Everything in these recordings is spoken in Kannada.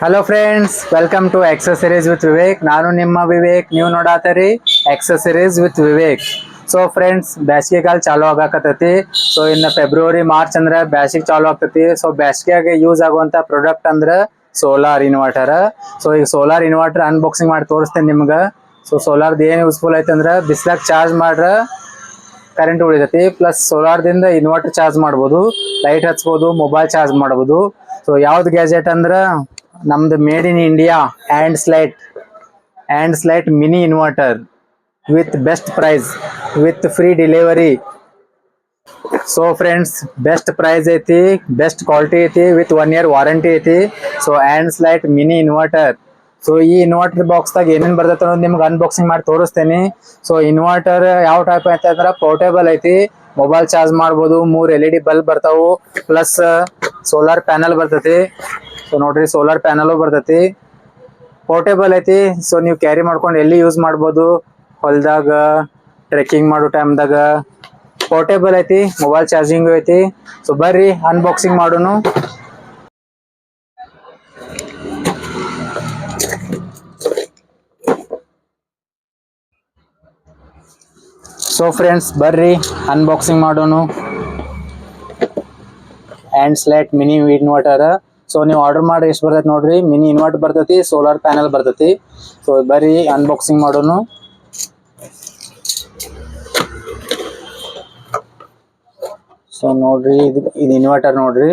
Hello friends, welcome to accessories with Vivek. ನಾನು ನಿಮ್ಮ ವಿವೇಕ್, ನೀವು ನೋಡಾತರಿ accessories with Vivek. So friends, ಬ್ಯಾಸಿಗೆಗಾಲ ಚಾಲು ಆಗಾಕತ್ತೈತಿ. ಸೊ ಇನ್ನು ಫೆಬ್ರವರಿ ಮಾರ್ಚ್ ಅಂದ್ರೆ ಬ್ಯಾಸಿಗೆ ಚಾಲು ಆಗ್ತೈತಿ. ಸೊ ಬ್ಯಾಸಿಗೆಗೆ ಯೂಸ್ ಆಗುವಂತ ಪ್ರಾಡಕ್ಟ್ ಅಂದ್ರೆ ಸೋಲಾರ್ ಇನ್ವರ್ಟರ್. ಸೊ ಈಗ ಸೋಲಾರ್ ಇನ್ವರ್ಟರ್ ಅನ್ಬಾಕ್ಸಿಂಗ್ ಮಾಡಿ ತೋರಿಸ್ತೇನೆ ನಿಮ್ಗೆ. ಸೊ ಸೋಲಾರ್ದು ಏನು ಯೂಸ್ಫುಲ್ ಐತೆ ಅಂದ್ರೆ ಬಿಸ್ಲಾಗ ಚಾರ್ಜ್ ಮಾಡ್ರೆ ಕರೆಂಟ್ ಉಳಿತೈತಿ. ಪ್ಲಸ್ ಸೋಲಾರ್ದಿಂದ ಇನ್ವರ್ಟರ್ ಚಾರ್ಜ್ ಮಾಡ್ಬೋದು, ಲೈಟ್ ಹಚ್ಬೋದು, ಮೊಬೈಲ್ ಚಾರ್ಜ್ ಮಾಡ್ಬೋದು. ಸೊ ಯಾವ್ದು ಗ್ಯಾಜೆಟ್ ಅಂದ್ರೆ ನಮ್ದು made in India hand slight mini inverter with best price, with free delivery. So friends, best price ಐತಿ, ಬೆಸ್ಟ್ ಕ್ವಾಲಿಟಿ ಐತಿ, ವಿತ್ 1 year ವಾರಂಟಿ ಐತಿ. So hand slight mini inverter. So ಈ ಇನ್ವರ್ಟರ್ ಬಾಕ್ಸ್ದಾಗ ಏನೇನು ಬರ್ತೈತೆ ಅನ್ನೋದು ನಿಮ್ಗೆ ಅನ್ಬಾಕ್ಸಿಂಗ್ ಮಾಡಿ ತೋರಿಸ್ತೇನೆ. ಸೊ ಇನ್ವರ್ಟರ್ ಯಾವ ಟೈಪ್ ಐತೆ ಅಂದ್ರೆ ಪೋರ್ಟೇಬಲ್ ಐತಿ, ಮೊಬೈಲ್ ಚಾರ್ಜ್ ಮಾಡ್ಬೋದು, 3 LED ಬಲ್ಬ್ ಬರ್ತಾವು, ಪ್ಲಸ್ ಸೋಲಾರ್ ಪ್ಯಾನಲ್ ಬರ್ತೈತಿ. ಸೊ ನೋಡ್ರಿ, ಸೋಲಾರ್ ಪ್ಯಾನಲು ಬರ್ತೈತಿ, ಪೋರ್ಟೇಬಲ್ ಐತಿ. ಸೊ ನೀವು ಕ್ಯಾರಿ ಮಾಡ್ಕೊಂಡು ಎಲ್ಲಿ ಯೂಸ್ ಮಾಡ್ಬೋದು, ಹೊಲದಾಗ, ಟ್ರೆಕ್ಕಿಂಗ್ ಮಾಡೋ ಟೈಮ್ದಾಗ. ಪೋರ್ಟೇಬಲ್ ಐತಿ, ಮೊಬೈಲ್ ಚಾರ್ಜಿಂಗ್ ಐತಿ. ಸೊ ಬರ್ರಿ ಅನ್ಬಾಕ್ಸಿಂಗ್ ಮಾಡೋನು. ಸೊ ಫ್ರೆಂಡ್ಸ್, ಬರ್ರಿ ಅನ್ಬಾಕ್ಸಿಂಗ್ ಮಾಡೋನು. Hand slight mini inverter. So ನೀವು ಆರ್ಡರ್ ಮಾಡಿ ಎಷ್ಟು ಬರ್ತೈತಿ ನೋಡ್ರಿ. ಮಿನಿ ಇನ್ವರ್ಟರ್ ಬರ್ತೈತಿ, ಸೋಲಾರ್ ಪ್ಯಾನಲ್ ಬರ್ತೈತಿ. ಸೊ ಬರ್ರಿ ಅನ್ಬಾಕ್ಸಿಂಗ್ ಮಾಡೋನು. ಸೊ ನೋಡ್ರಿ, ಇದು ಇನ್ವರ್ಟರ್ ನೋಡ್ರಿ.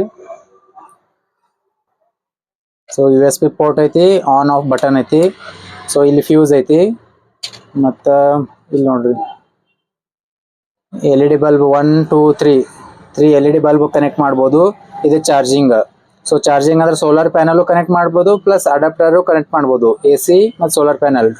ಸೊ USB ಪೋರ್ಟ್ ಐತಿ, ಆನ್ ಆಫ್ ಬಟನ್ ಐತಿ. ಸೊ ಇಲ್ಲಿ ಫ್ಯೂಸ್ ಐತಿ, ಮತ್ತು ಇಲ್ಲಿ ನೋಡ್ರಿ LED bulb 1 2 3 LED bulb connect ಮಾಡ್ಬೋದು. ಇದು ಚಾರ್ಜಿಂಗ್. ಸೊ ಚಾರ್ಜಿಂಗ್ ಅಂದ್ರೆ ಸೋಲಾರ್ ಪ್ಯಾನಲ್ ಕನೆಕ್ಟ್ ಮಾಡ್ಬೋದು, ಪ್ಲಸ್ ಅಡಾಪ್ಟರ್ ಕನೆಕ್ಟ್ ಮಾಡ್ಬೋದು, AC ಮತ್ತು ಸೋಲಾರ್ ಪ್ಯಾನಲ್.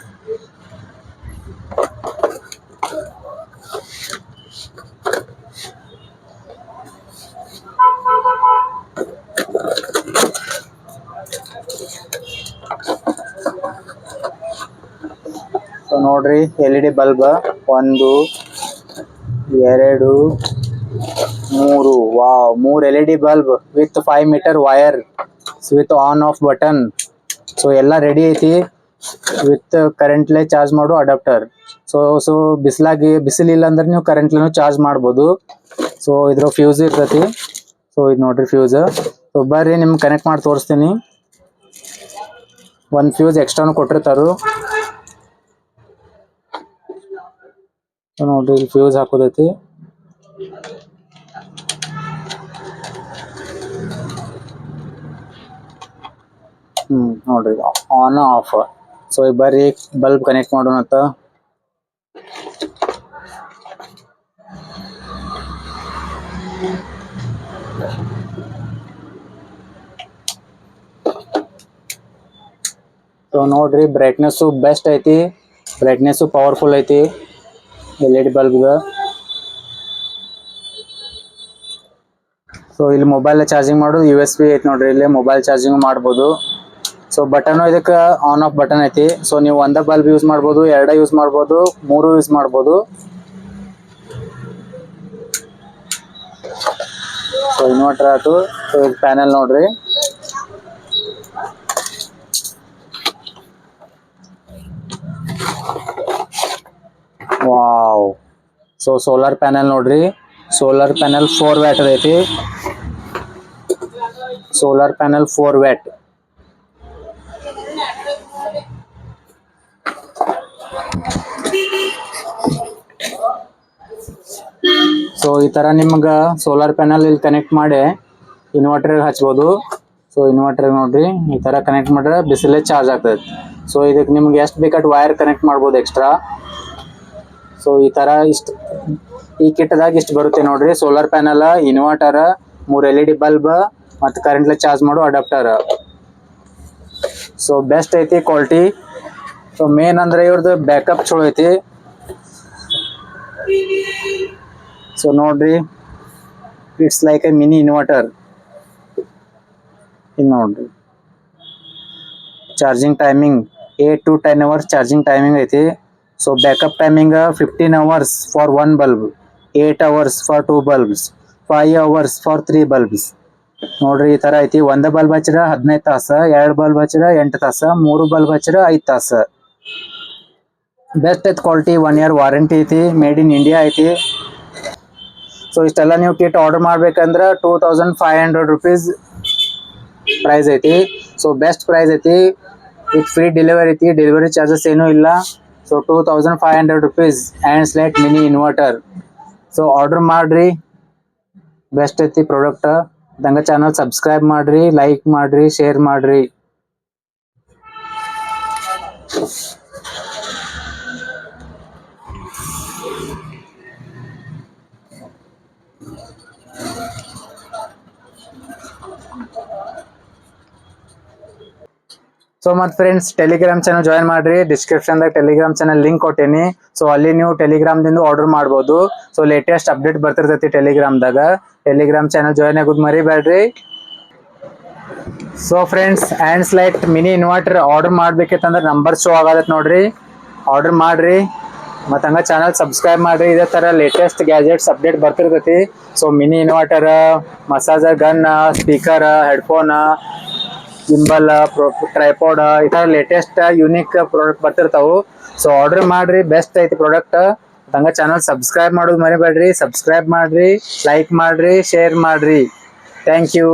ಸೊ ನೋಡ್ರಿ, LED bulb 1 2 3, wow, 3 LED bulb with 5 meter wire, with on off button. So ಎಲ್ಲ ರೆಡಿ ಐತಿ, ವಿತ್ ಕರೆಂಟ್ಲೆ ಚಾರ್ಜ್ ಮಾಡೋ ಅಡಾಪ್ಟರ್. ಸೊ ಬಿಸಿಲಿಲ್ಲ ಅಂದ್ರೆ ನೀವು ಕರೆಂಟ್ಲೂ ಚಾರ್ಜ್ ಮಾಡ್ಬೋದು. ಸೊ ಇದ್ರ ಫ್ಯೂಸ್ ಇರ್ತೈತಿ. ಸೊ ಇದು ನೋಡ್ರಿ ಫ್ಯೂಸ್. ಸೊ ಬರ್ರಿ ನಿಮ್ಗೆ ಕನೆಕ್ಟ್ ಮಾಡಿ ತೋರಿಸ್ತೀನಿ. ಒಂದು ಫ್ಯೂಸ್ ಎಕ್ಸ್ಟ್ರಾನು ಕೊಟ್ಟಿರ್ತಾರು. ನೋಡ್ರಿ, ಇಲ್ಲಿ ಫ್ಯೂಸ್ ಹಾಕೋದೈತಿ. ನೋಡ್ರಿ, ಆನ್ ಆಫ್. ಸೊ ಈಗ ಬರ್ರಿ ಬಲ್ಬ್ ಕನೆಕ್ಟ್ ಮಾಡೋಣ ಅಂತ. ಸೊ ನೋಡ್ರಿ, ಬ್ರೈಟ್ನೆಸ್ಸು ಬೆಸ್ಟ್ ಐತಿ, ಬ್ರೈಟ್ನೆಸ್ಸು ಪವರ್ಫುಲ್ ಐತಿ LED ಬಲ್ಬ್ಗೆ. ಸೊ ಇಲ್ಲಿ ಮೊಬೈಲ್ ಚಾರ್ಜಿಂಗ್ ಮಾಡೋದು USB ಐತಿ ನೋಡ್ರಿ, ಇಲ್ಲಿ ಮೊಬೈಲ್ ಚಾರ್ಜಿಂಗ್ ಮಾಡ್ಬೋದು. ಸೊ ಬಟನು ಇದಕ್ಕೆ ಆನ್ ಆಫ್ ಬಟನ್ ಐತಿ. ಸೊ ನೀವು ಒಂದೇ ಬಲ್ಬ್ ಯೂಸ್ ಮಾಡ್ಬೋದು, 2 ಯೂಸ್ ಮಾಡ್ಬೋದು, 3 ಯೂಸ್ ಮಾಡ್ಬೋದು. ಸೊ ಇನ್ವರ್ಟರ್ ಆಯ್ತು. ಸೊ ಇದು ಪ್ಯಾನಲ್ ನೋಡ್ರಿ. ವಾವ್. ಸೊ ಸೋಲಾರ್ ಪ್ಯಾನಲ್ ನೋಡ್ರಿ, ಸೋಲಾರ್ ಪ್ಯಾನಲ್ 4 ವ್ಯಾಟ್ ಐತಿ. Solar panel 4 watt. ಸೊ ಈ ತರ ನಿಮ್ಗೆ ಸೋಲಾರ್ ಪ್ಯಾನಲ್ ಇಲ್ಲಿ ಕನೆಕ್ಟ್ ಮಾಡಿ ಇನ್ವರ್ಟರ್ ಹಚ್ಬೋದು. ಸೊ ಇನ್ವರ್ಟರ್ ನೋಡ್ರಿ, ಈ ತರ ಕನೆಕ್ಟ್ ಮಾಡ್ರೆ ಬಿಸಿಲೇ ಚಾರ್ಜ್ ಆಗ್ತದೆ. ಸೊ ಇದಕ್ಕೆ ನಿಮ್ಗೆ ಎಷ್ಟು ಬೇಕಾದ ವೈರ್ ಕನೆಕ್ಟ್ ಮಾಡ್ಬೋದು ಎಕ್ಸ್ಟ್ರಾ. ಸೊ ಈ ತರ ಈ ಕಿಟ್ದಾಗ ಇಷ್ಟು ಬರುತ್ತೆ ನೋಡ್ರಿ. Solar panel, inverter, 3 LED bulb ಮತ್ತು ಕರೆಂಟ್ಲೆ ಚಾರ್ಜ್ ಮಾಡೋ ಅಡಾಪ್ಟರ್. ಸೊ ಬೆಸ್ಟ್ ಐತಿ ಕ್ವಾಲಿಟಿ. ಸೊ ಮೇನ್ ಅಂದ್ರೆ ಇವ್ರದ್ದು ಬ್ಯಾಕಪ್ ಚಲೋ ಐತಿ. ಸೊ ನೋಡ್ರಿ, it's like a mini inverter. ಇದು ನೋಡ್ರಿ, charging timing 8 to 10 hours charging timing ಐತಿ. So backup timing 15 hours for 1 bulb, 8 hours for 2 bulbs, 5 hours for 3 bulbs. ನೋಡ್ರಿ ಈ ತರ ಐತಿ. ಒಂದ್ ಬಲ್ಬ್ ಹಚ್ಚಿರ 15 ತಾಸ, 2 ಬಲ್ಬ್ ಹಚ್ಚಿರ 8 ತಾಸ, 3 ಬಲ್ಬ್ ಹಚ್ಚಿರ 5 ತಾಸ. ಬೆಸ್ಟ್ ಐತಿ ಕ್ವಾಲಿಟಿ, 1 year ವಾರಂಟಿ ಐತಿ, ಮೇಡ್ ಇನ್ ಇಂಡಿಯಾ ಐತಿ. ಸೊ ಇಷ್ಟೆಲ್ಲ ನೀವು ಕಿಟ್ ಆರ್ಡರ್ ಮಾಡ್ಬೇಕಂದ್ರ 2500 rupees ಪ್ರೈಸ್ ಐತಿ. ಸೊ ಬೆಸ್ಟ್ ಪ್ರೈಸ್ ಐತಿ, ವಿತ್ ಫ್ರೀ ಡೆಲಿವರಿ ಐತಿ, ಡೆಲಿವರಿ ಚಾರ್ಜಸ್ ಏನೂ ಇಲ್ಲ. So 2500 rupees hand slight mini inverter. So order ಮಾಡ್ರಿ, ಬೆಸ್ಟ್ ಐತಿ ಪ್ರಾಡಕ್ಟ್. ದಂಗ ಚಾನಲ್ ಸಬ್ಸ್ಕ್ರೈಬ್ ಮಾಡ್ರಿ, ಲೈಕ್ ಮಾಡ್ರಿ, ಶೇರ್ ಮಾಡ್ರಿ. ಸೊ ಮತ್ ಫ್ರೆಂಡ್ಸ್ ಟೆಲಿಗ್ರಾಮ್ ಚಾನಲ್ ಜಾಯಿನ್ ಮಾಡ್ರಿ. ಡಿಸ್ಕ್ರಿಪ್ಷನ್ ದಾಗ ಟೆಲಿಗ್ರಾಮ್ ಚಾನಲ್ ಲಿಂಕ್ ಕೊಟ್ಟೇನಿ. ಸೊ ಅಲ್ಲಿ ನೀವು ಟೆಲಿಗ್ರಾಮ್ ದಿಂದ ಆರ್ಡರ್ ಮಾಡ್ಬೋದು. ಸೊ ಲೇಟೆಸ್ಟ್ ಅಪ್ಡೇಟ್ ಬರ್ತಿರ್ತೈತಿ ಟೆಲಿಗ್ರಾಮ್ ದಾಗ. ಟೆಲಿಗ್ರಾಮ್ ಚಾನಲ್ ಜಾಯಿನ್ ಆಗೋದು ಮರಿಬೇಡ್ರಿ. So friends hand slight mini inverter order ಮಾಡ್ಬೇಕಿತ್ತಂದ್ರೆ ನಂಬರ್ ಶೋ ಆಗತ್ತೆ ನೋಡ್ರಿ, ಆರ್ಡರ್ ಮಾಡ್ರಿ. ಮತ್ತು ಹಂಗ ಚಾನಲ್ ಸಬ್ಸ್ಕ್ರೈಬ್ ಮಾಡ್ರಿ. ಇದೇ ಥರ ಲೇಟೆಸ್ಟ್ ಗ್ಯಾಜೆಟ್ಸ್ ಅಪ್ಡೇಟ್ ಬರ್ತಿರ್ತೈತಿ. So mini inverter, massager gun, speaker, headphone, gimbal, tripod, ಈ ಥರ ಲೇಟೆಸ್ಟ್ ಯೂನಿಕ್ ಪ್ರಾಡಕ್ಟ್ ಬರ್ತಿರ್ತಾವು. ಸೊ ಆರ್ಡರ್ ಮಾಡ್ರಿ, ಬೆಸ್ಟ್ ಐತಿ ಪ್ರಾಡಕ್ಟ್. ಹಂಗ ಚಾನಲ್ ಸಬ್ಸ್ಕ್ರೈಬ್ ಮಾಡೋದು ಮರಿಬೇಡ್ರಿ. ಸಬ್ಸ್ಕ್ರೈಬ್ ಮಾಡ್ರಿ, ಲೈಕ್ ಮಾಡ್ರಿ, ಶೇರ್ ಮಾಡ್ರಿ. Thank you.